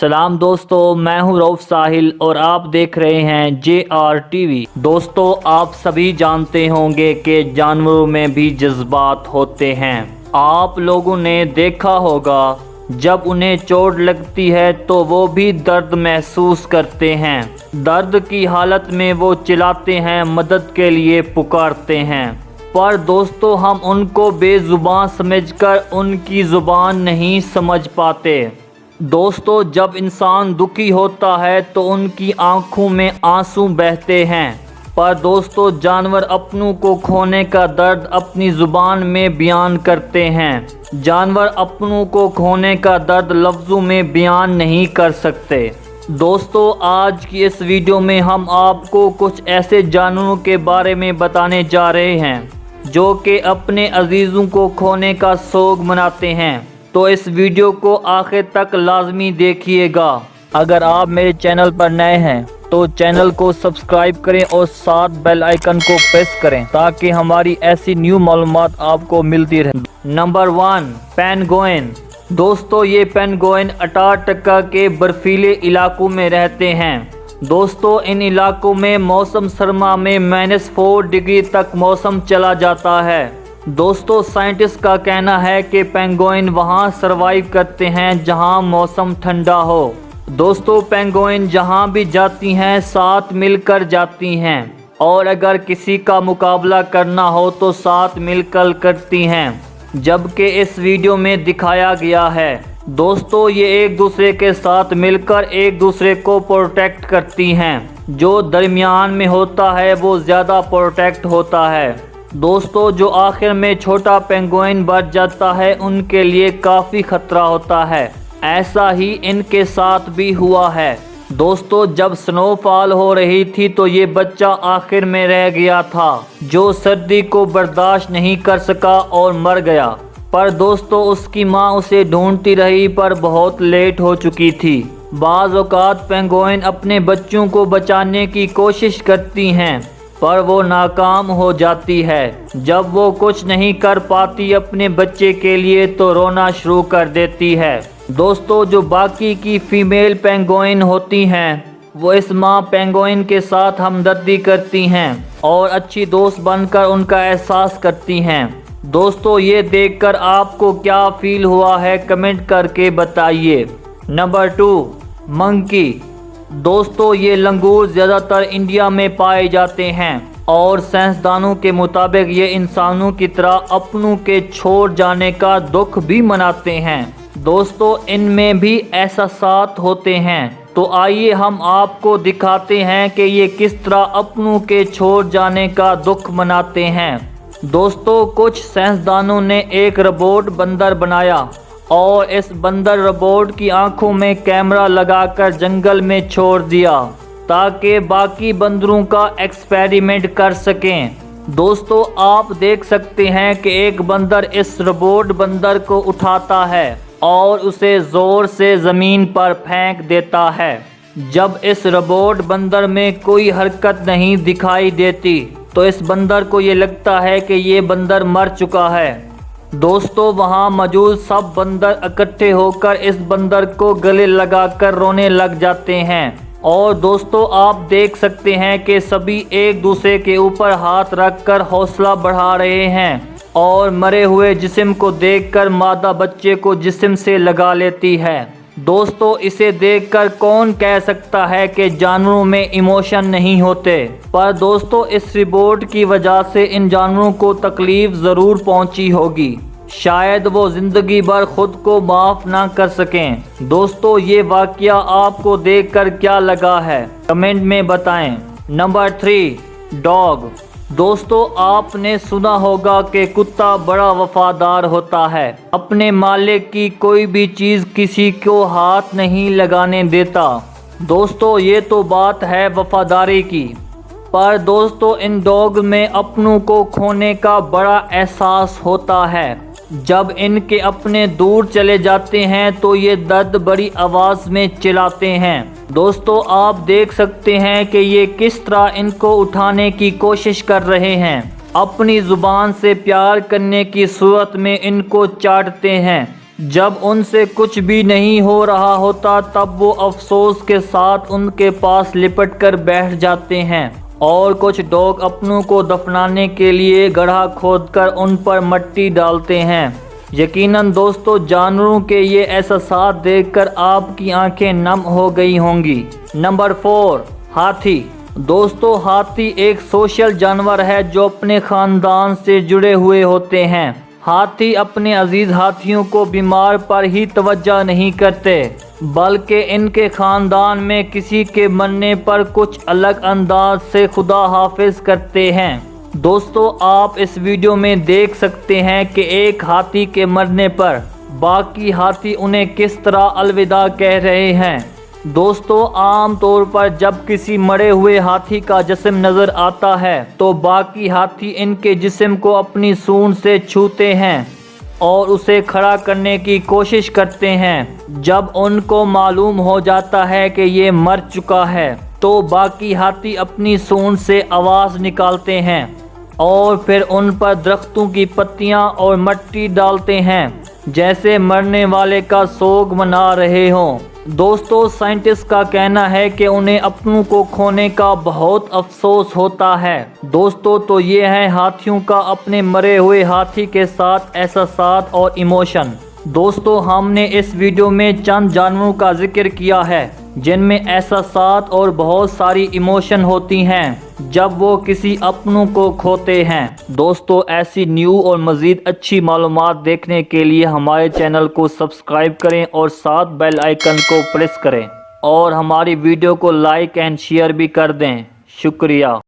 سلام دوستو، میں ہوں رؤف ساحل اور آپ دیکھ رہے ہیں JR TV۔ دوستو، آپ سبھی جانتے ہوں گے کہ جانوروں میں بھی جذبات ہوتے ہیں۔ آپ لوگوں نے دیکھا ہوگا جب انہیں چوٹ لگتی ہے تو وہ بھی درد محسوس کرتے ہیں۔ درد کی حالت میں وہ چلاتے ہیں، مدد کے لیے پکارتے ہیں، پر دوستو ہم ان کو بے زبان سمجھ کر ان کی زبان نہیں سمجھ پاتے۔ دوستو، جب انسان دکھی ہوتا ہے تو ان کی آنکھوں میں آنسو بہتے ہیں، پر دوستو جانور اپنوں کو کھونے کا درد اپنی زبان میں بیان کرتے ہیں۔ جانور اپنوں کو کھونے کا درد لفظوں میں بیان نہیں کر سکتے۔ دوستو، آج کی اس ویڈیو میں ہم آپ کو کچھ ایسے جانوروں کے بارے میں بتانے جا رہے ہیں جو کہ اپنے عزیزوں کو کھونے کا سوگ مناتے ہیں، تو اس ویڈیو کو آخر تک لازمی دیکھیے گا۔ اگر آپ میرے چینل پر نئے ہیں تو چینل کو سبسکرائب کریں اور ساتھ بیل آئیکن کو پریس کریں تاکہ ہماری ایسی نیو معلومات آپ کو ملتی رہیں۔ Number 1، penguin. دوستو، یہ پینگوئن انٹارکٹیکا کے برفیلے علاقوں میں رہتے ہیں۔ دوستو، ان علاقوں میں موسم سرما میں -4 ڈگری تک موسم چلا جاتا ہے۔ دوستو، سائنٹسٹ کا کہنا ہے کہ پینگوئن وہاں سروائیو کرتے ہیں جہاں موسم ٹھنڈا ہو۔ دوستو، پینگوئن جہاں بھی جاتی ہیں ساتھ مل کر جاتی ہیں، اور اگر کسی کا مقابلہ کرنا ہو تو ساتھ مل کر کرتی ہیں، جبکہ اس ویڈیو میں دکھایا گیا ہے۔ دوستو، یہ ایک دوسرے کے ساتھ مل کر ایک دوسرے کو پروٹیکٹ کرتی ہیں۔ جو درمیان میں ہوتا ہے وہ زیادہ پروٹیکٹ ہوتا ہے۔ دوستو، جو آخر میں چھوٹا پینگوئن بچ جاتا ہے ان کے لیے کافی خطرہ ہوتا ہے۔ ایسا ہی ان کے ساتھ بھی ہوا ہے۔ دوستو، جب سنو فال ہو رہی تھی تو یہ بچہ آخر میں رہ گیا تھا جو سردی کو برداشت نہیں کر سکا اور مر گیا، پر دوستو اس کی ماں اسے ڈھونڈتی رہی پر بہت لیٹ ہو چکی تھی۔ بعض اوقات پینگوئن اپنے بچوں کو بچانے کی کوشش کرتی ہیں پر وہ ناکام ہو جاتی ہے۔ جب وہ کچھ نہیں کر پاتی اپنے بچے کے لیے تو رونا شروع کر دیتی ہے۔ دوستو، جو باقی کی فیمیل پینگوئن ہوتی ہیں وہ اس ماں پینگوئن کے ساتھ ہمدردی کرتی ہیں اور اچھی دوست بن کر ان کا احساس کرتی ہیں۔ دوستو، یہ دیکھ کر آپ کو کیا فیل ہوا ہے کمنٹ کر کے بتائیے۔ نمبر 2، منکی۔ دوستو، یہ لنگور زیادہ تر انڈیا میں پائے جاتے ہیں اور سائنسدانوں کے مطابق یہ انسانوں کی طرح اپنوں کے چھوڑ جانے کا دکھ بھی مناتے ہیں۔ دوستو، ان میں بھی احساسات ہوتے ہیں، تو آئیے ہم آپ کو دکھاتے ہیں کہ یہ کس طرح اپنوں کے چھوڑ جانے کا دکھ مناتے ہیں۔ دوستو، کچھ سائنسدانوں نے ایک روبوٹ بندر بنایا اور اس بندر روبوٹ کی آنکھوں میں کیمرہ لگا کر جنگل میں چھوڑ دیا تاکہ باقی بندروں کا ایکسپیریمنٹ کر سکیں۔ دوستو، آپ دیکھ سکتے ہیں کہ ایک بندر اس روبوٹ بندر کو اٹھاتا ہے اور اسے زور سے زمین پر پھینک دیتا ہے۔ جب اس روبوٹ بندر میں کوئی حرکت نہیں دکھائی دیتی تو اس بندر کو یہ لگتا ہے کہ یہ بندر مر چکا ہے۔ دوستو، وہاں موجود سب بندر اکٹھے ہو کر اس بندر کو گلے لگا کر رونے لگ جاتے ہیں، اور دوستو آپ دیکھ سکتے ہیں کہ سبھی ایک دوسرے کے اوپر ہاتھ رکھ کر حوصلہ بڑھا رہے ہیں، اور مرے ہوئے جسم کو دیکھ کر مادہ بچے کو جسم سے لگا لیتی ہے۔ دوستو، اسے دیکھ کر کون کہہ سکتا ہے کہ جانوروں میں ایموشن نہیں ہوتے، پر دوستو اس رپورٹ کی وجہ سے ان جانوروں کو تکلیف ضرور پہنچی ہوگی، شاید وہ زندگی بھر خود کو معاف نہ کر سکیں۔ دوستو، یہ واقعہ آپ کو دیکھ کر کیا لگا ہے کمنٹ میں بتائیں۔ Number 3، dog. دوستو، آپ نے سنا ہوگا کہ کتا بڑا وفادار ہوتا ہے، اپنے مالک کی کوئی بھی چیز کسی کو ہاتھ نہیں لگانے دیتا۔ دوستو، یہ تو بات ہے وفاداری کی، پر دوستو ان ڈاگ میں اپنوں کو کھونے کا بڑا احساس ہوتا ہے۔ جب ان کے اپنے دور چلے جاتے ہیں تو یہ درد بڑی آواز میں چلاتے ہیں۔ دوستو، آپ دیکھ سکتے ہیں کہ یہ کس طرح ان کو اٹھانے کی کوشش کر رہے ہیں، اپنی زبان سے پیار کرنے کی صورت میں ان کو چاٹتے ہیں، جب ان سے کچھ بھی نہیں ہو رہا ہوتا تب وہ افسوس کے ساتھ ان کے پاس لپٹ کر بیٹھ جاتے ہیں، اور کچھ ڈاگ اپنوں کو دفنانے کے لیے گڑھا کھود کر ان پر مٹی ڈالتے ہیں۔ یقیناً دوستو، جانوروں کے یہ احساسات دیکھ کر آپ کی آنکھیں نم ہو گئی ہوں گی۔ نمبر 4، ہاتھی۔ دوستو، ہاتھی ایک سوشل جانور ہے جو اپنے خاندان سے جڑے ہوئے ہوتے ہیں۔ ہاتھی اپنے عزیز ہاتھیوں کو بیمار پر ہی توجہ نہیں کرتے، بلکہ ان کے خاندان میں کسی کے مرنے پر کچھ الگ انداز سے خدا حافظ کرتے ہیں۔ دوستو، آپ اس ویڈیو میں دیکھ سکتے ہیں کہ ایک ہاتھی کے مرنے پر باقی ہاتھی انہیں کس طرح الوداع کہہ رہے ہیں۔ دوستو، عام طور پر جب کسی مرے ہوئے ہاتھی کا جسم نظر آتا ہے تو باقی ہاتھی ان کے جسم کو اپنی سونڈ سے چھوتے ہیں اور اسے کھڑا کرنے کی کوشش کرتے ہیں۔ جب ان کو معلوم ہو جاتا ہے کہ یہ مر چکا ہے تو باقی ہاتھی اپنی سونڈ سے آواز نکالتے ہیں اور پھر ان پر درختوں کی پتیاں اور مٹی ڈالتے ہیں، جیسے مرنے والے کا سوگ منا رہے ہوں۔ دوستو، سائنٹسٹ کا کہنا ہے کہ انہیں اپنوں کو کھونے کا بہت افسوس ہوتا ہے۔ دوستو، تو یہ ہے ہاتھیوں کا اپنے مرے ہوئے ہاتھی کے ساتھ احساسات اور ایموشن۔ دوستو، ہم نے اس ویڈیو میں چند جانوروں کا ذکر کیا ہے جن میں احساسات اور بہت ساری ایموشن ہوتی ہیں جب وہ کسی اپنوں کو کھوتے ہیں۔ دوستو، ایسی نیو اور مزید اچھی معلومات دیکھنے کے لیے ہمارے چینل کو سبسکرائب کریں اور ساتھ بیل آئیکن کو پریس کریں، اور ہماری ویڈیو کو لائک اینڈ شیئر بھی کر دیں۔ شکریہ۔